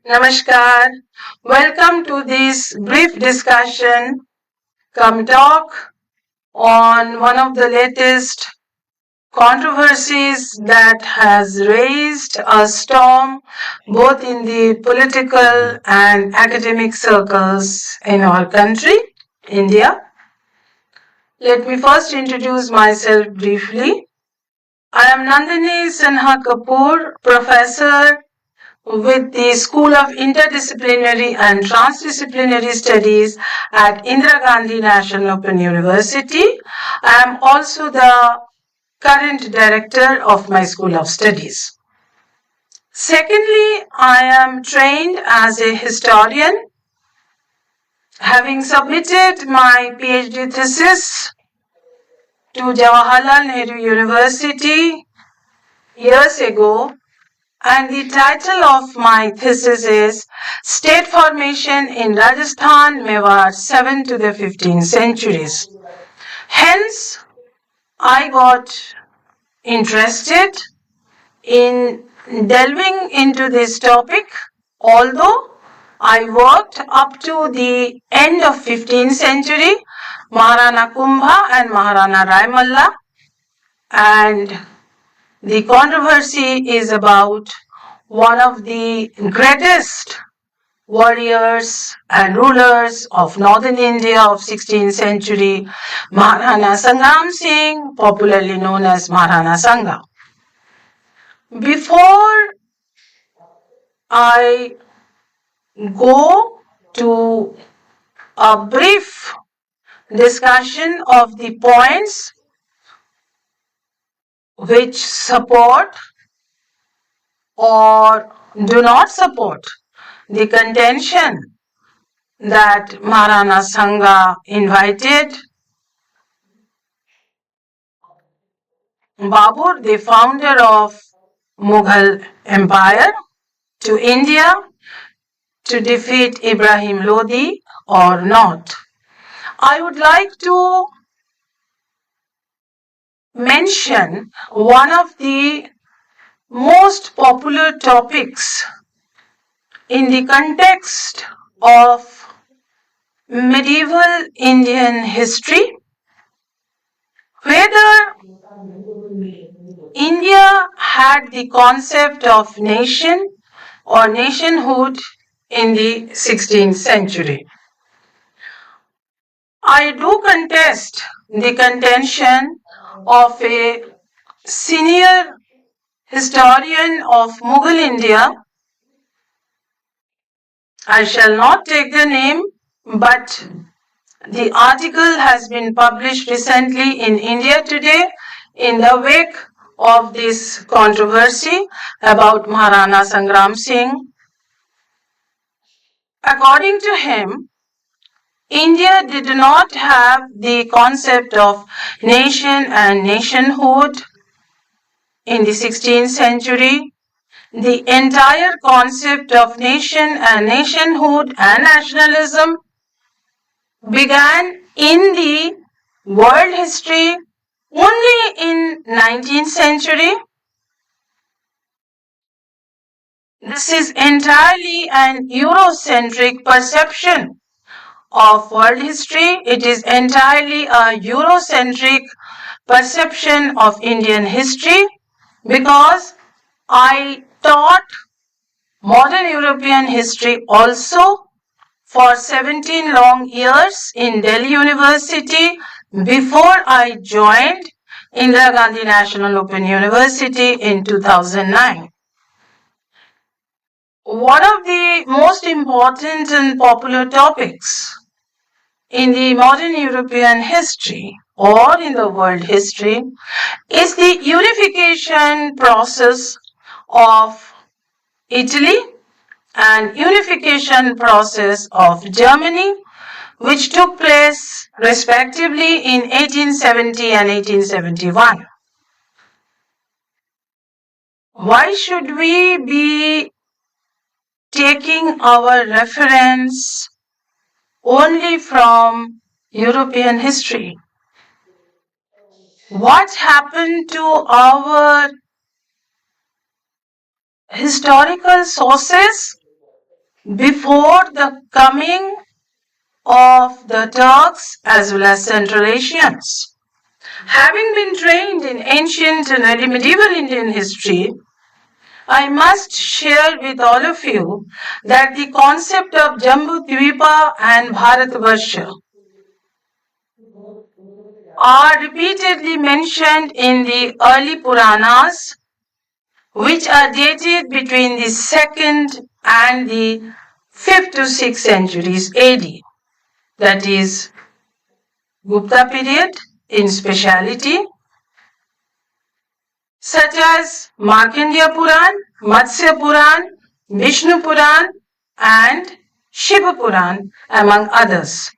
Namaskar. Welcome to this brief discussion, come talk on one of the latest controversies that has raised a storm both in the political and academic circles in our country, India. Let me first introduce myself briefly. I am Nandini Sinha Kapoor, professor with the School of Interdisciplinary and Transdisciplinary Studies at Indira Gandhi National Open University. I am also the current director of my School of Studies. Secondly, I am trained as a historian, having submitted my PhD thesis to Jawaharlal Nehru University years ago. And the title of my thesis is State Formation in Rajasthan, Mewar, 7th to the 15th centuries. Hence, I got interested in delving into this topic, although I worked up to the end of 15th century, Maharana Kumbha and Maharana Raimalla, and the controversy is about one of the greatest warriors and rulers of northern India of 16th century, Maharana Sanga, popularly known as Maharana Sanga. Before I go to a brief discussion of the points which support or do not support the contention that Maharana Sanga invited Babur, the founder of Mughal Empire, to India to defeat Ibrahim Lodi or not. I would like to mention one of the most popular topics in the context of medieval Indian history, whether India had the concept of nation or nationhood in the 16th century. I do contest the contention of a senior historian of Mughal India. I shall not take the name, but the article has been published recently in India Today in the wake of this controversy about Maharana Sangram Singh. According to him, India did not have the concept of nation and nationhood in the 16th century. The entire concept of nation and nationhood and nationalism began in the world history only in 19th century. This is entirely an Eurocentric perception of world history. It is entirely a Eurocentric perception of Indian history because I taught modern European history also for 17 long years in Delhi University before I joined Indira Gandhi National Open University in 2009. One of the most important and popular topics in the modern European history or in the world history is the unification process of Italy and unification process of Germany, which took place respectively in 1870 and 1871. Why should we be taking our reference only from European history? What happened to our historical sources before the coming of the Turks as well as Central Asians. Having been trained in ancient and early medieval Indian history, I must share with all of you that the concept of Jambudvipa and Bharatvarsha are repeatedly mentioned in the early Puranas, which are dated between the 2nd and the 5th to 6th centuries AD. That is Gupta period in speciality, such as Markandeya Puran, Matsya Puran, Vishnu Puran, and Shiva Puran, among others.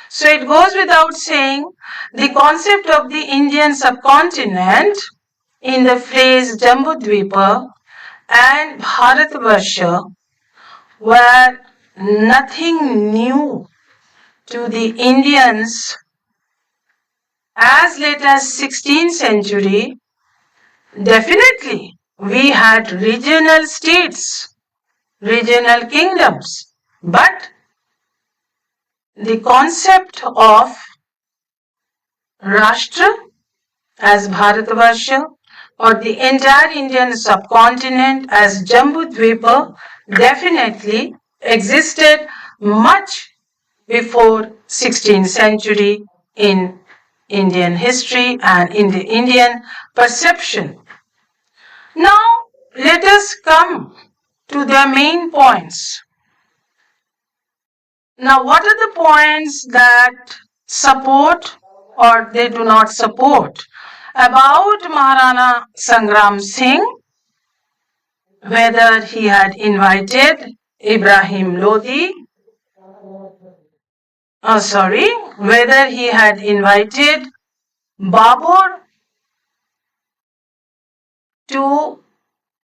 So it goes without saying, the concept of the Indian subcontinent in the phrase Jambudvipa and Bharatvarsha were nothing new to the Indians as late as 16th century. Definitely, we had regional states, regional kingdoms, but the concept of Rashtra as Bharatvarsha or the entire Indian subcontinent as Jambudvipa definitely existed much before 16th century in Indian history and in the Indian perception. Now, let us come to their main points. Now, what are the points that support or they do not support about Maharana Sangram Singh? Whether he had invited Ibrahim Lodi, whether he had invited Babur to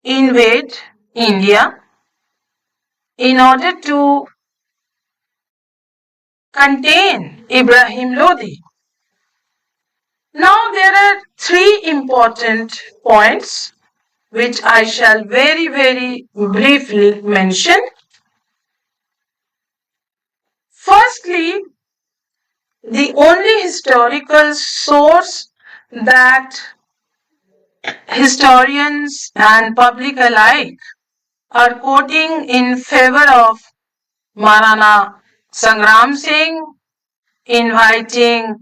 invade India in order to contain Ibrahim Lodi. Now there are three important points which I shall very briefly mention. Firstly, the only historical source that historians and public alike are quoting in favor of Maharana Sangram Singh inviting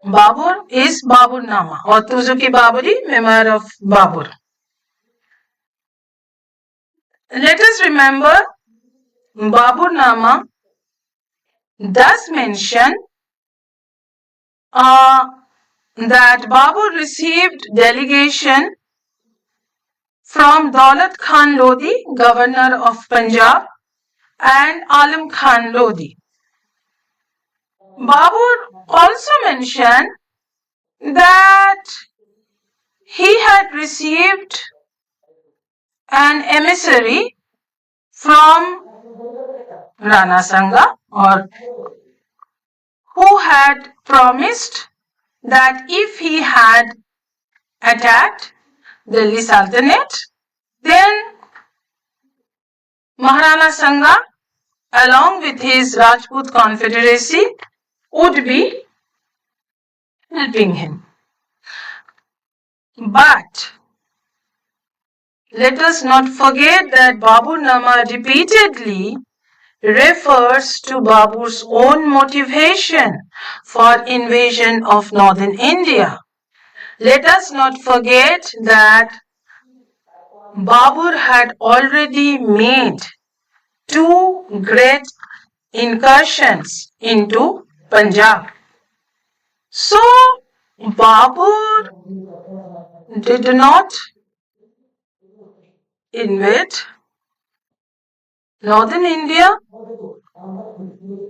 Babur is Babur Nama or Tuzuki Baburi, memoir of Babur. Let us remember Babur Nama does mention that Babur received delegation from Daulat Khan Lodi, governor of Punjab, and Alam Khan Lodi. Babur also mentioned that he had received an emissary from Rana Sanga or who had promised that if he had attacked Delhi Sultanate, then Maharana Sanga along with his Rajput confederacy would be helping him. But let us not forget that Babur Nama repeatedly refers to Babur's own motivation for invasion of northern India. Let us not forget that Babur had already made two great incursions into Punjab. So Babur did not invade northern India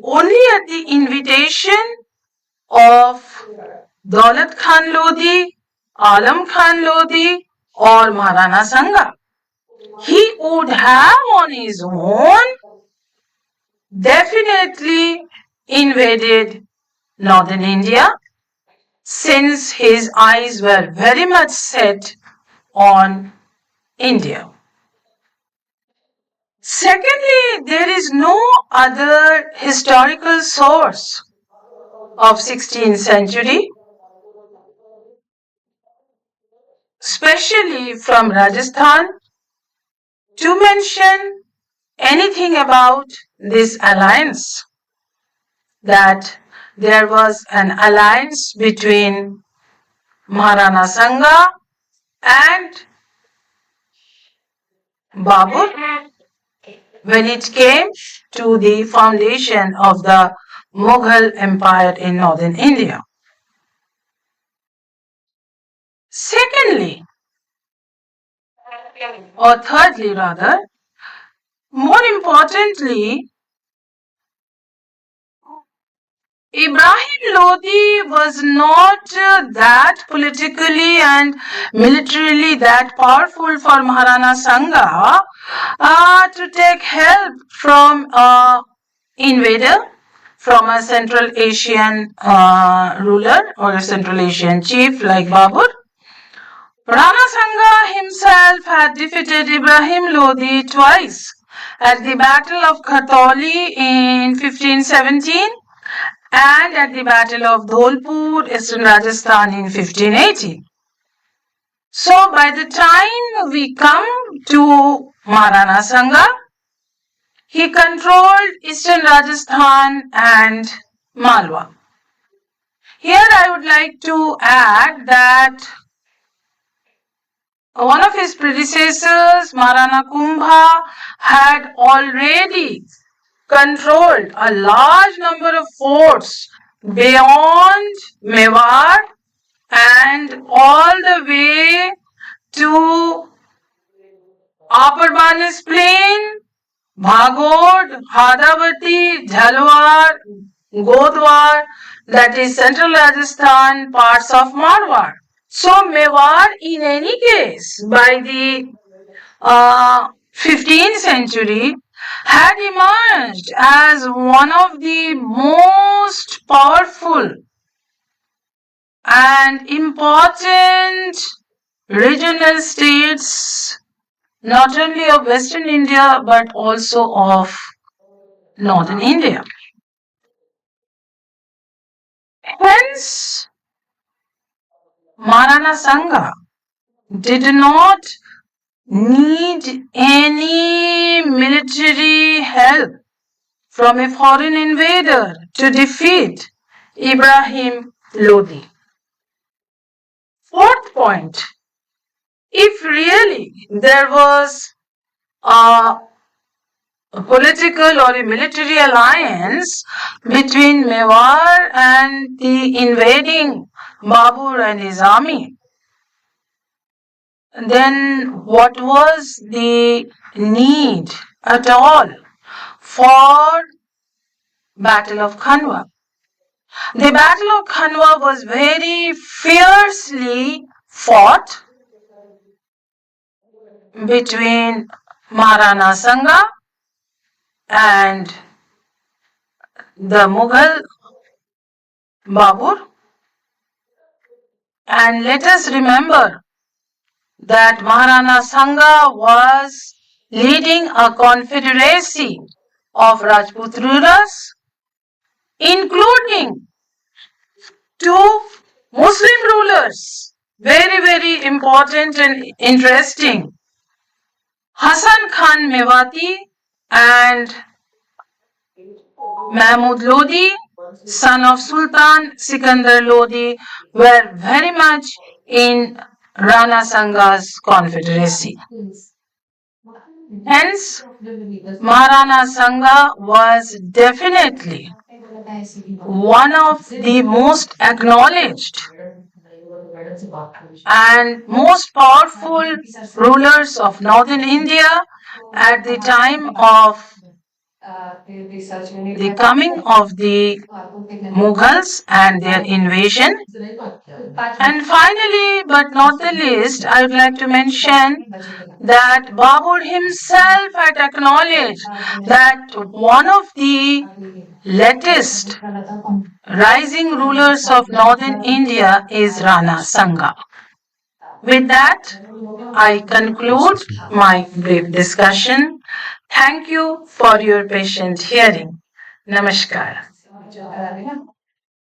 only at the invitation of Daulat Khan Lodi, Alam Khan Lodi or Maharana Sanga. He would have on his own definitely invaded northern India since his eyes were very much set on India. Secondly, there is no other historical source of 16th century, especially from Rajasthan, to mention anything about this alliance, that there was an alliance between Maharana Sanga and Babur when it came to the foundation of the Mughal Empire in northern India. Secondly, or thirdly rather, more importantly, Ibrahim Lodi was not that politically and militarily that powerful for Maharana Sanga to take help from an invader, from a Central Asian ruler or a Central Asian chief like Babur. Rana Sanga himself had defeated Ibrahim Lodi twice at the Battle of Khatoli in 1517 and at the Battle of Dholpur, Eastern Rajasthan in 1580. So by the time we come to Maharana Sanga, he controlled Eastern Rajasthan and Malwa. Here I would like to add that one of his predecessors, Maharana Kumbha, had already controlled a large number of forts beyond Mewar and all the way to Upper Banis Plain, Bhagod, Hadavati, Jhalwar, Godwar, that is Central Rajasthan, parts of Marwar. So Mewar, in any case, by the 15th century, had emerged as one of the most powerful and important regional states, not only of Western India but also of Northern India. Hence, Maharana Sanga did not need any military help from a foreign invader to defeat Ibrahim Lodi. Fourth point, if really there was a political or a military alliance between Mewar and the invading Babur and his army, then what was the need at all for Battle of Khanwa? The Battle of Khanwa was very fiercely fought between Maharana Sanga and the Mughal Babur. And let us remember that Maharana Sanga was leading a confederacy of Rajput rulers, including two Muslim rulers, very, very important and interesting, Hasan Khan Mewati and Mahmud Lodi, son of Sultan Sikandar Lodi, were very much in Rana Sanga's confederacy. Hence, Maharana Sanga was definitely one of the most acknowledged and most powerful rulers of northern India at the time of the coming of the Mughals and their invasion. And finally, but not the least, I would like to mention that Babur himself had acknowledged that one of the latest rising rulers of northern India is Rana Sanga. With that, I conclude my brief discussion. Thank you for your patient hearing. Namaskar.